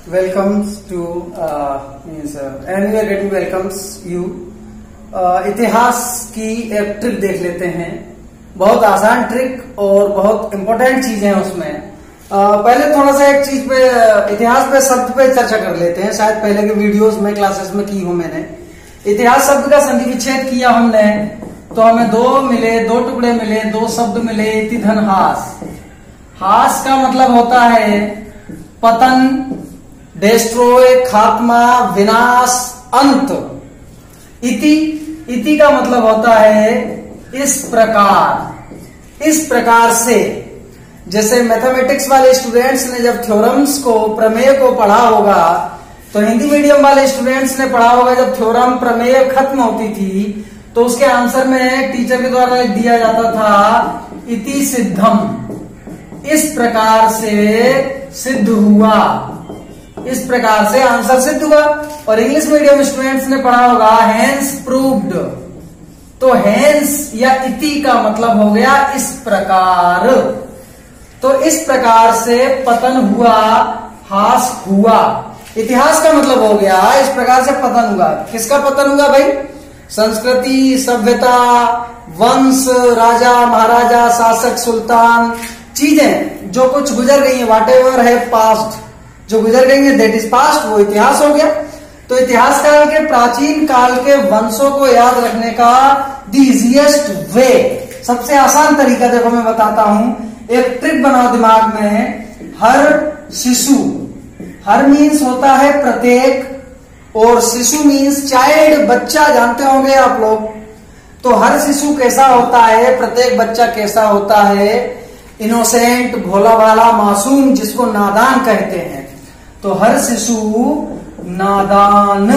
welcomes to and we are getting welcomes you. इतिहास की एक ट्रिक देख लेते हैं, बहुत आसान ट्रिक और बहुत इम्पोर्टेंट चीजें हैं उसमें। पहले थोड़ा सा एक चीज पे इतिहास पे शब्द पे चर्चा कर लेते हैं। शायद पहले के वीडियोस में क्लासेस में की हूं मैंने। इतिहास शब्द का संधि विच्छेद किया हमने, तो हमें दो टुकड़े मिले, दो शब्द मिले, इति धन हास। हास का मतलब होता है पतन, डिस्ट्रॉय, खात्मा, विनाश, अंत। इति का मतलब होता है इस प्रकार से। जैसे मैथमेटिक्स वाले स्टूडेंट्स ने जब थ्योरम्स को, प्रमेय को पढ़ा होगा, तो हिंदी मीडियम वाले स्टूडेंट्स ने पढ़ा होगा जब थ्योरम प्रमेय खत्म होती थी तो उसके आंसर में टीचर के द्वारा लिख दिया जाता था इति सिद्धम, इस प्रकार से सिद्ध हुआ, इस प्रकार से आंसर सिद्ध हुआ। और इंग्लिश मीडियम स्टूडेंट्स ने पढ़ा होगा हैंस प्रूव्ड, तो हैंस या इति का मतलब हो गया इस प्रकार। तो इस प्रकार से पतन हुआ, हास हुआ। इतिहास का मतलब हो गया इस प्रकार से पतन हुआ। किसका पतन हुआ भाई? संस्कृति, सभ्यता, वंश, राजा महाराजा, शासक, सुल्तान, चीजें जो कुछ गुजर गई है, वॉट एवर है पास्ट, जो गुजर गई है दैट इज पास्ट, वो इतिहास हो गया। तो इतिहास काल के, प्राचीन काल के वंशों को याद रखने का द इजीएस्ट वे, सबसे आसान तरीका देखो मैं बताता हूं। एक ट्रिक बनाओ दिमाग में। हर शिशु, हर मीन्स होता है प्रत्येक, और शिशु मीन्स चाइल्ड, बच्चा, जानते होंगे आप लोग। तो हर शिशु कैसा होता है, प्रत्येक बच्चा कैसा होता है? इनोसेंट, भोला भाला, मासूम, जिसको नादान कहते हैं। तो हर शिशु नादान,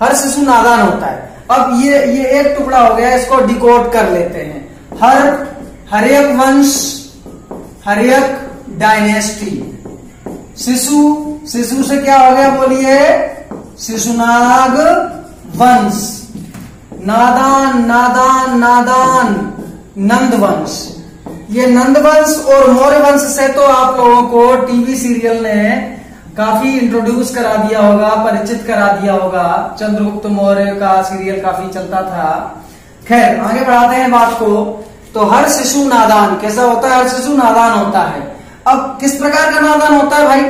हर शिशु नादान होता है। अब ये एक टुकड़ा हो गया, इसको डिकोड कर लेते हैं। हर्यक वंश, हर्यक डायनेस्टी। शिशु से क्या हो गया बोलिए? शिशुनाग वंश। नादान नंद वंश। ये नंद वंश और मौर्य वंश से तो आप लोगों को टीवी सीरियल ने काफी इंट्रोड्यूस करा दिया होगा, परिचित करा दिया होगा। चंद्रगुप्त मौर्य का सीरियल काफी चलता था। खैर आगे बढ़ाते हैं बात को। तो हर शिशु नादान कैसा होता है? हर शिशु नादान होता है। अब किस प्रकार का नादान होता है भाई?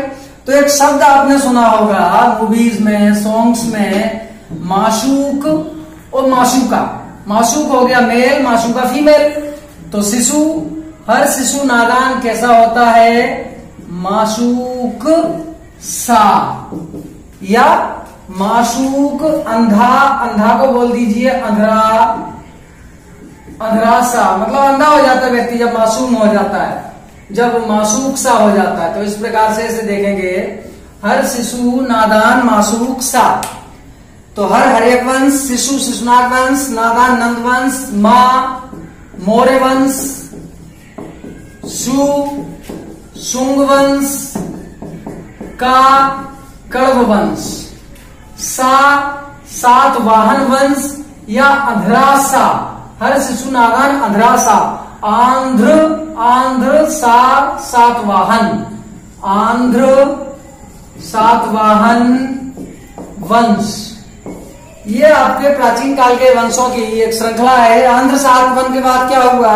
तो एक शब्द आपने सुना होगा मूवीज में, सॉन्ग्स में, माशूक और माशूका। माशूक हो गया मेल, माशूका फीमेल। तो हर शिशु नादान कैसा होता है? माशूक सा, या माशूक अंधा को बोल दीजिए अंधरा सा, मतलब अंधा हो जाता है व्यक्ति जब मासूम हो जाता है, जब माशूक सा हो जाता है। तो इस प्रकार से इसे देखेंगे, हर शिशु नादान माशूक सा। तो हर हर्यक वंश, शिशु शिशुनाग वंश, नादान नंद वंश, मां मौर्य वंश, शुंग वंश, का कण्व वंश, सातवाहन वंश या अधरासा। हर शिशु नादान अधरासा। आंध्र सातवाहन वंश। ये आपके प्राचीन काल के वंशों की एक श्रृंखला है। आंध्र सातवाहन के बाद क्या हुआ?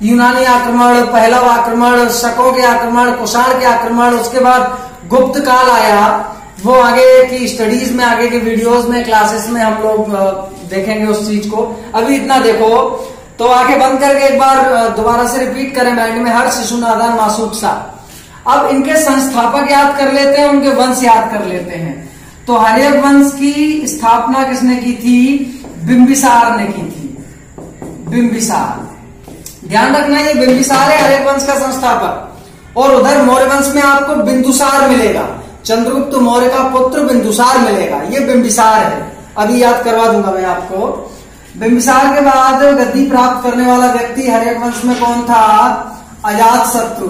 यूनानी आक्रमण, पहलव आक्रमण, शकों के आक्रमण, कुषाण के आक्रमण, उसके बाद गुप्त काल आया। वो आगे की स्टडीज में, आगे के वीडियोस में, क्लासेस में हम लोग देखेंगे उस चीज को। अभी इतना देखो। तो आंखें बंद करके एक बार दोबारा से रिपीट करें माइंड में, हर शिशु नादान मासूक सा। अब इनके संस्थापक याद कर लेते हैं, उनके वंश याद कर लेते हैं। तो हर्यक वंश की स्थापना किसने की थी? बिंबिसार ने की थी। बिंबिसार, ध्यान रखना, ये बिंबिसार है हर्यक वंश का संस्थापक। और उधर मौर्य वंश में आपको बिंदुसार मिलेगा, चंद्रगुप्त मौर्य का पुत्र बिंदुसार मिलेगा। ये बिंबिसार है, अभी याद करवा दूंगा मैं आपको। बिंबिसार के बाद गद्दी प्राप्त करने वाला व्यक्ति हर्यक वंश में कौन था? अजातशत्रु।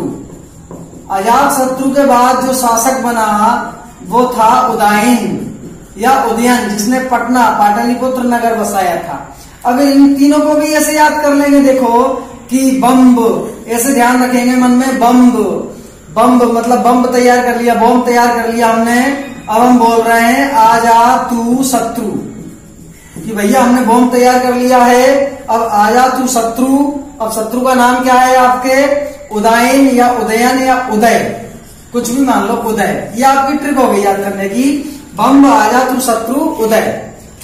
अजातशत्रु के बाद जो शासक बना वो था उदयन या उदयन, जिसने पाटलिपुत्र नगर बसाया था। अब इन तीनों को भी ऐसे याद कर लेंगे, देखो कि बम्ब, ऐसे ध्यान रखेंगे मन में, बम्ब बम मतलब बम तैयार कर लिया, बम तैयार कर लिया हमने। अब हम बोल रहे हैं आजा तू शत्रु, कि भैया हमने बम तैयार कर लिया है, अब आजा तू शत्रु। अब शत्रु का नाम क्या है आपके? उदयन या उदयन या उदय, कुछ भी मान लो, उदय। ये आपकी ट्रिक हो गई याद करने की। बम आजा तू शत्रु उदय।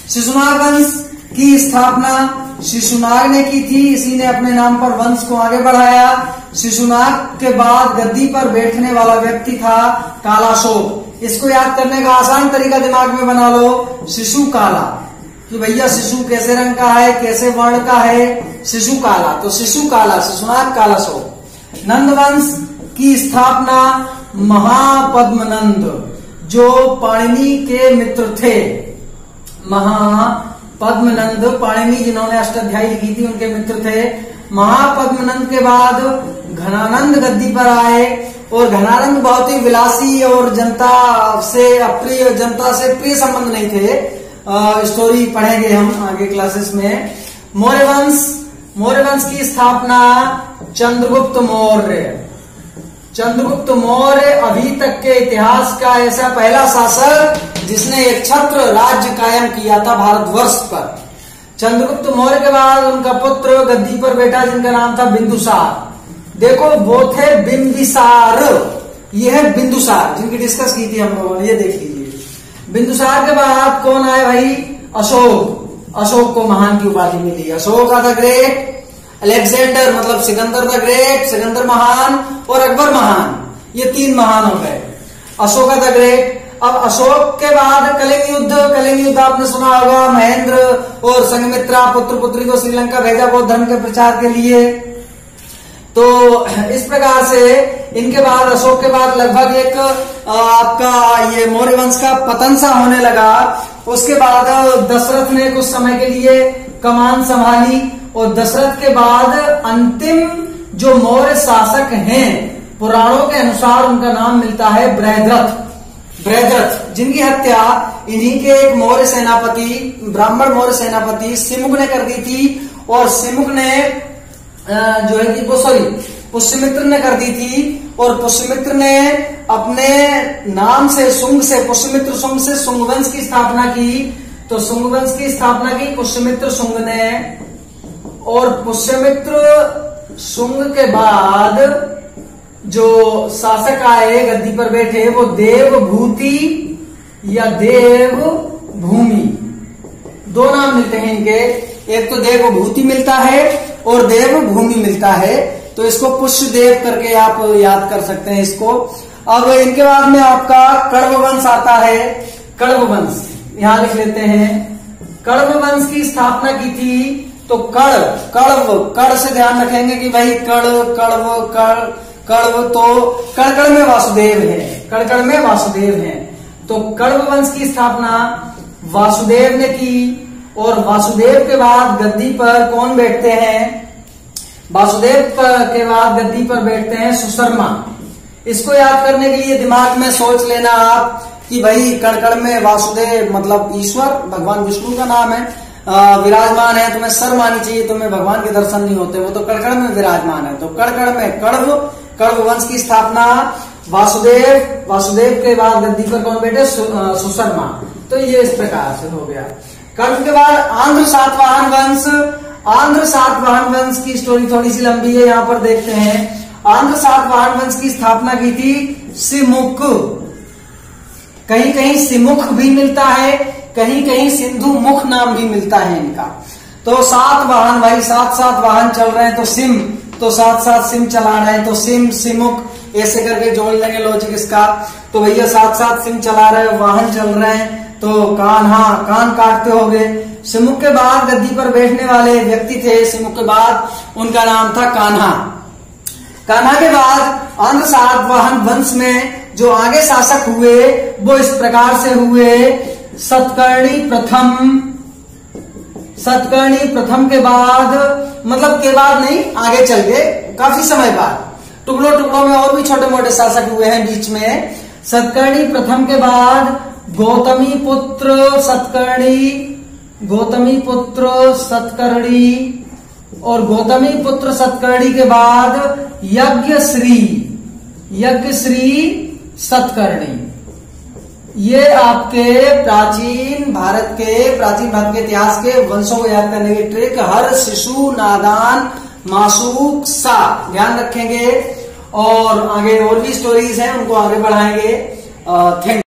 शिशुनाग वंश की स्थापना शिशुनाग ने की थी, इसी ने अपने नाम पर वंश को आगे बढ़ाया। शिशुनाग के बाद गद्दी पर बैठने वाला व्यक्ति था कालाशोक। इसको याद करने का आसान तरीका दिमाग में बना लो, शिशु काला, कि भैया शिशु कैसे रंग का है, कैसे वर्ण का है, शिशु काला, तो शिशु काला, शिशुनाग कालाशोक। नंद वंश की स्थापना महापद्मनंद, जो पाणिनि के मित्र थे, महापद्मनंद, पाणिनि जिन्होंने अष्टाध्यायी लिखी थी उनके मित्र थे। महापद्मनंद के बाद घनानंद गद्दी पर आए, और घनानंद बहुत ही विलासी और जनता से अप्रिय, जनता से प्रिय संबंध नहीं थे। स्टोरी पढ़ेंगे हम आगे क्लासेस में। मौर्य वंश की स्थापना चंद्रगुप्त मौर्य। चंद्रगुप्त मौर्य अभी तक के इतिहास का ऐसा पहला शासक जिसने एक छत्र राज्य कायम किया था भारतवर्ष पर। चंद्रगुप्त मौर्य के बाद उनका पुत्र गद्दी पर बैठा जिनका नाम था बिंदुसार। देखो वो थे बिंबिसार, ये है बिंदुसार जिनकी डिस्कस की थी हम लोगों ने, ये देख लीजिए। बिंदुसार के बाद कौन आए भाई? अशोक। अशोक को महान की उपाधि मिली, अशोक द ग्रेट। अलेक्जेंडर मतलब सिकंदर द ग्रेट, सिकंदर महान, और अकबर महान, ये तीन महान हो गए। Ashok the great. अब अशोक के बाद कलिंग युद्ध। कलिंग युद्ध आपने सुना होगा, महेंद्र और संघमित्रा पुत्र पुत्री को श्रीलंका भेजा बौद्ध धर्म के प्रचार के लिए। तो इस प्रकार से इनके बाद, अशोक के बाद लगभग एक आपका ये मौर्य वंश का पतन सा होने लगा। उसके बाद दशरथ ने कुछ समय के लिए कमान संभाली, और दशरथ के बाद अंतिम जो मौर्य शासक हैं, पुराणों के अनुसार उनका नाम मिलता है बृहद्रथ। बृहद्रथ जिनकी हत्या इन्हीं के एक मौर्य सेनापति, ब्राह्मण मौर्य सेनापति सिमुक ने कर दी थी, और सिमुक ने जो है कि वो पुष्यमित्र ने कर दी थी। और पुष्यमित्र ने अपने नाम से शुंग से, पुष्यमित्र शुंग से शुंग वंश की स्थापना की। तो शुंग वंश की स्थापना की पुष्यमित्र शुंग ने, और पुष्यमित्र शुंग के बाद जो शासक आए गद्दी पर बैठे वो देवभूति या देवभूमि, दो नाम मिलते हैं इनके। एक तो देवभूति मिलता है और देवभूमि मिलता है, तो इसको पुष्यदेव करके आप याद कर सकते हैं इसको। अब इनके बाद में आपका कण्व वंश आता है। कण्व वंश यहां लिख लेते हैं। कण्व वंश की स्थापना की थी तो कड़ से ध्यान रखेंगे कि भाई कण्व तो कण में वासुदेव है, कण में वासुदेव है। तो कण्व वंश की स्थापना वासुदेव ने की, और वासुदेव के बाद गद्दी पर कौन बैठते हैं? वासुदेव के बाद गद्दी पर बैठते हैं सुशर्मा। इसको याद करने के लिए दिमाग में सोच लेना आप कि भाई कण में वासुदेव मतलब ईश्वर, भगवान विष्णु का नाम है, विराजमान है। तुम्हें सर मानी चाहिए, तुम्हें भगवान के दर्शन नहीं होते, वो तो कण में विराजमान है। तो कण में कण्व वंश की स्थापना वासुदेव के बाद गद्दी पर कौन बैठे? सुशर्मा। तो ये इस प्रकार से हो गया। कण्व के बाद आंध्र सातवाहन वंश। आंध्र सातवाहन वंश की स्टोरी थोड़ी सी लंबी है, यहां पर देखते हैं। आंध्र सातवाहन वंश की स्थापना की थी सिमुक। कहीं कहीं सिमुख भी मिलता है, कहीं कहीं सिंधु मुख नाम भी मिलता है इनका। तो सात वाहन भाई, सात वाहन चल रहे हैं, तो सिम, तो सात सिम चला रहे हैं, तो सिम सिमुख ऐसे करके जोड़ लेंगे लॉजिक इसका। तो भैया सात सिम चला रहे हैं, वाहन चल रहे हैं, तो कान काटते हो गए। सिमुख के बाद गद्दी पर बैठने वाले व्यक्ति थे, सिमुख के बाद उनका नाम था कान्हा। कान्हा के बाद आंध्र सातवाहन वंश में जो आगे शासक हुए वो इस प्रकार से हुए। सतकर्णी प्रथम के बाद, मतलब के बाद नहीं, आगे चल गए काफी समय बाद, टुकड़ों में और भी छोटे मोटे शासक हुए हैं बीच में। सतकर्णी प्रथम के बाद गौतमी पुत्र सतकर्णी, और गौतमी पुत्र सतकर्णी के बाद यज्ञश्री सतकर्णी। ये आपके प्राचीन भारत के इतिहास के वंशों को याद करने की ट्रिक। हर शिशु नादान मासूक सा ध्यान रखेंगे और आगे और भी स्टोरीज हैं उनको आगे बढ़ाएंगे। थैंक